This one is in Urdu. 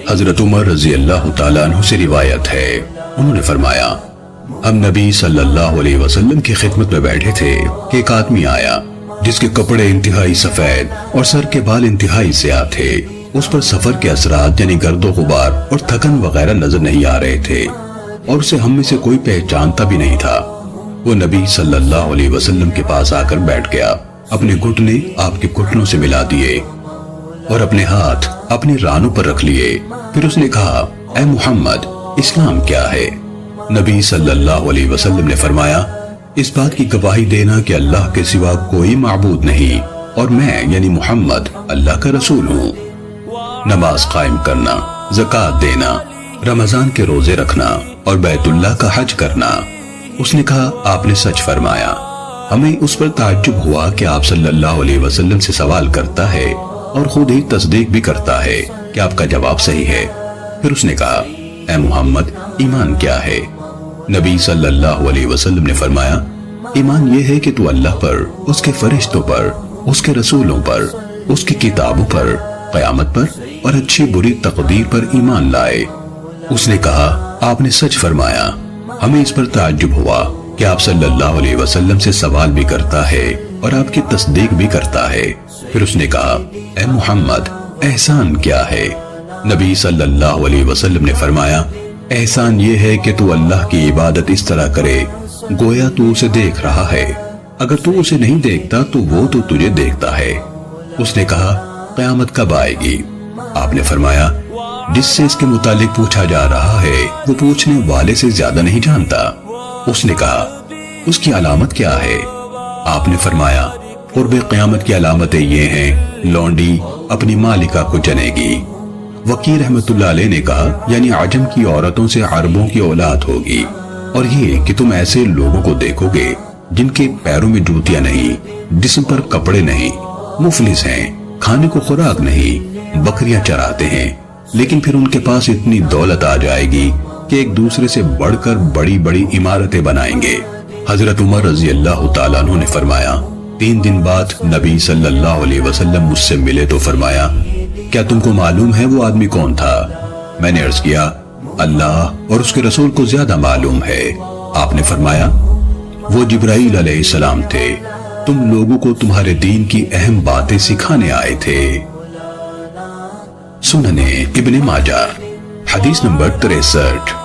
حضرت عمر رضی اللہ تعالیٰ عنہ سے روایت ہے، انہوں نے فرمایا ہم نبی صلی اللہ علیہ وسلم کی خدمت میں بیٹھے تھے کہ ایک آدمی آیا جس کے کپڑے انتہائی سفید اور سر کے بال انتہائی سیاہ تھے۔ اس پر سفر کے اثرات یعنی گرد و غبار اور تھکن وغیرہ نظر نہیں آ رہے تھے، اور اسے ہم میں سے کوئی پہچانتا بھی نہیں تھا۔ وہ نبی صلی اللہ علیہ وسلم کے پاس آ کر بیٹھ گیا، اپنے گھٹنے آپ کے گھٹنوں سے ملا دیے اور اپنے ہاتھ اپنی رانوں پر رکھ لیے۔ پھر اس نے کہا اے محمد، اسلام کیا ہے؟ نبی صلی اللہ علیہ وسلم نے فرمایا اس بات کی گواہی دینا کہ اللہ کے سوا کوئی معبود نہیں اور میں یعنی محمد اللہ کا رسول ہوں، نماز قائم کرنا، زکوٰۃ دینا، رمضان کے روزے رکھنا اور بیت اللہ کا حج کرنا۔ اس نے کہا آپ نے سچ فرمایا۔ ہمیں اس پر تعجب ہوا کہ آپ صلی اللہ علیہ وسلم سے سوال کرتا ہے اور خود ہی تصدیق بھی کرتا ہے کہ آپ کا جواب صحیح ہے۔ پھر اس نے کہا اے محمد، ایمان کیا ہے؟ نبی صلی اللہ علیہ وسلم نے فرمایا ایمان یہ ہے کہ تو اللہ پر، اس کے فرشتوں پر، اس کے رسولوں پر، اس کی کتابوں پر، قیامت پر اور اچھی بری تقدیر پر ایمان لائے۔ اس نے کہا آپ نے سچ فرمایا۔ ہمیں اس پر تعجب ہوا کہ آپ صلی اللہ علیہ وسلم سے سوال بھی کرتا ہے اور آپ کی تصدیق بھی کرتا ہے۔ پھر اس نے کہا اے محمد، احسان کیا ہے؟ نبی صلی اللہ علیہ وسلم نے فرمایا احسان یہ ہے کہ تو اللہ کی عبادت اس طرح کرے گویا تو اسے دیکھ رہا ہے، اگر تو اسے نہیں دیکھتا تو وہ تو تجھے دیکھتا ہے۔ اس نے کہا قیامت کب آئے گی؟ آپ نے فرمایا جس سے اس کے متعلق پوچھا جا رہا ہے وہ پوچھنے والے سے زیادہ نہیں جانتا۔ اس نے کہا اس کی علامت کیا ہے؟ آپ نے فرمایا قرب قیامت کی علامتیں یہ ہیں لونڈی اپنی مالکہ کو جنے گی۔ وکیع رحمت اللہ علیہ نے کہا یعنی عجم کی عورتوں سے عربوں کی اولاد ہوگی، اور یہ کہ تم ایسے لوگوں کو دیکھو گے جن کے پیروں میں جوتیاں نہیں، جسم پر کپڑے نہیں، مفلس ہیں، کھانے کو خوراک نہیں، بکریاں چراتے ہیں، لیکن پھر ان کے پاس اتنی دولت آ جائے گی کہ ایک دوسرے سے بڑھ کر بڑی بڑی عمارتیں بنائیں گے۔ حضرت عمر رضی اللہ تعالیٰ عنہ نے فرمایا 3 دن بعد نبی صلی اللہ علیہ وسلم مجھ سے ملے تو فرمایا کیا تم کو معلوم ہے وہ آدمی کون تھا؟ میں نے عرض کیا اللہ اور اس کے رسول کو زیادہ معلوم ہے۔ آپ نے فرمایا وہ جبرائیل علیہ السلام تھے، تم لوگوں کو تمہارے دین کی اہم باتیں سکھانے آئے تھے۔ سنن ابن ماجہ حدیث نمبر 63۔